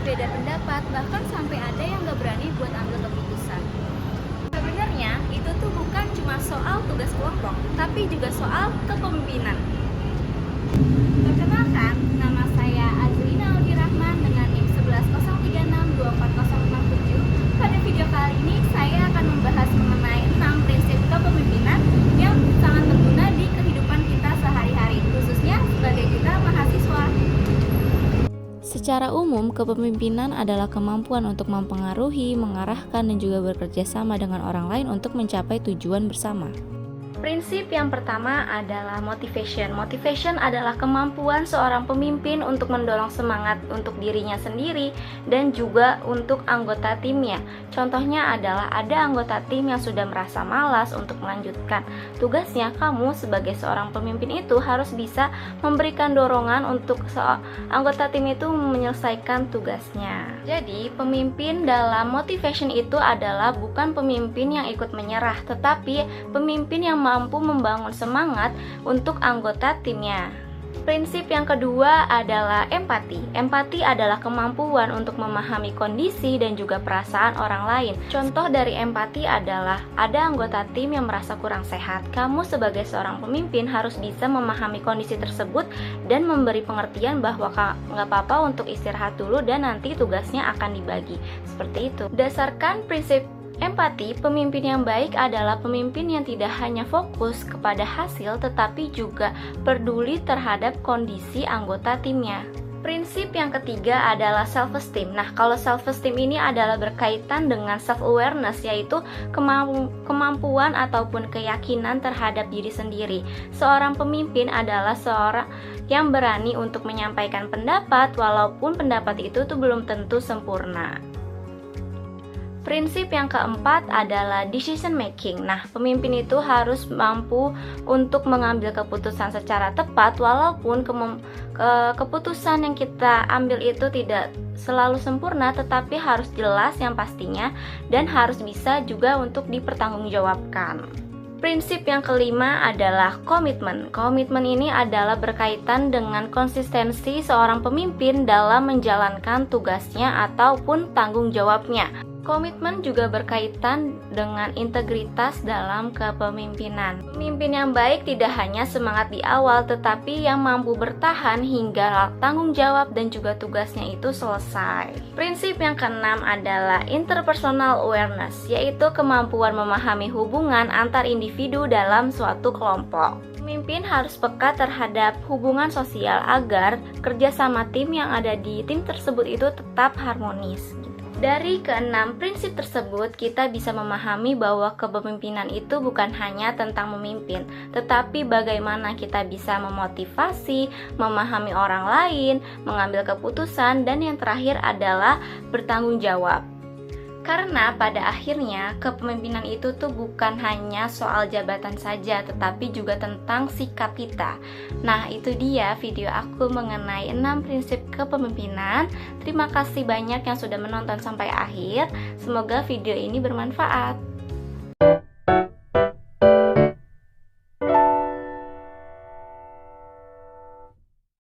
beda pendapat, bahkan sampai ada yang gak berani buat ambil keputusan. Sebenarnya itu tuh bukan cuma soal tugas kelompok, tapi juga soal kepemimpinan. Perkenalkan, nama saya Azlina Audi Rahman dengan NIM 1103624067. Pada video kali ini saya akan membahas mengenai 6 prinsip kepemimpinan yang sangat berguna di kehidupan kita sehari-hari, khususnya sebagai kita mahasiswa. Secara umum, kepemimpinan adalah kemampuan untuk mempengaruhi, mengarahkan, dan juga bekerja sama dengan orang lain untuk mencapai tujuan bersama. Prinsip yang pertama adalah motivation. Motivation adalah kemampuan seorang pemimpin untuk mendorong semangat untuk dirinya sendiri dan juga untuk anggota timnya. Contohnya adalah ada anggota tim yang sudah merasa malas untuk melanjutkan tugasnya. Kamu sebagai seorang pemimpin itu harus bisa memberikan dorongan untuk anggota tim itu menyelesaikan tugasnya. Jadi, pemimpin dalam motivation itu adalah bukan pemimpin yang ikut menyerah, tetapi pemimpin yang mampu membangun semangat untuk anggota timnya. Prinsip yang kedua adalah empati. Empati adalah kemampuan untuk memahami kondisi dan juga perasaan orang lain. Contoh dari empati adalah ada anggota tim yang merasa kurang sehat. Kamu sebagai seorang pemimpin harus bisa memahami kondisi tersebut dan memberi pengertian bahwa nggak apa-apa untuk istirahat dulu dan nanti tugasnya akan dibagi. Seperti itu. Dasarkan prinsip empati, pemimpin yang baik adalah pemimpin yang tidak hanya fokus kepada hasil tetapi juga peduli terhadap kondisi anggota timnya. Prinsip yang ketiga adalah self-esteem. Nah, kalau self-esteem ini adalah berkaitan dengan self-awareness, yaitu kemampuan ataupun keyakinan terhadap diri sendiri. Seorang pemimpin adalah seorang yang berani untuk menyampaikan pendapat walaupun pendapat itu tuh belum tentu sempurna. Prinsip yang keempat adalah decision making. Nah, pemimpin itu harus mampu untuk mengambil keputusan secara tepat walaupun keputusan yang kita ambil itu tidak selalu sempurna, tetapi harus jelas yang pastinya dan harus bisa juga untuk dipertanggungjawabkan. Prinsip yang kelima adalah komitmen. Komitmen ini adalah berkaitan dengan konsistensi seorang pemimpin dalam menjalankan tugasnya ataupun tanggung jawabnya. Komitmen juga berkaitan dengan integritas dalam kepemimpinan. Pemimpin yang baik tidak hanya semangat di awal, tetapi yang mampu bertahan hingga tanggung jawab dan juga tugasnya itu selesai. Prinsip yang keenam adalah interpersonal awareness, yaitu kemampuan memahami hubungan antar individu dalam suatu kelompok. Pemimpin harus peka terhadap hubungan sosial agar kerjasama tim yang ada di tim tersebut itu tetap harmonis. Dari keenam prinsip tersebut, kita bisa memahami bahwa kepemimpinan itu bukan hanya tentang memimpin, tetapi bagaimana kita bisa memotivasi, memahami orang lain, mengambil keputusan, dan yang terakhir adalah bertanggung jawab. Karena pada akhirnya kepemimpinan itu tuh bukan hanya soal jabatan saja, tetapi juga tentang sikap kita. Nah, itu dia video aku mengenai 6 prinsip kepemimpinan. Terima kasih banyak yang sudah menonton sampai akhir. Semoga video ini bermanfaat.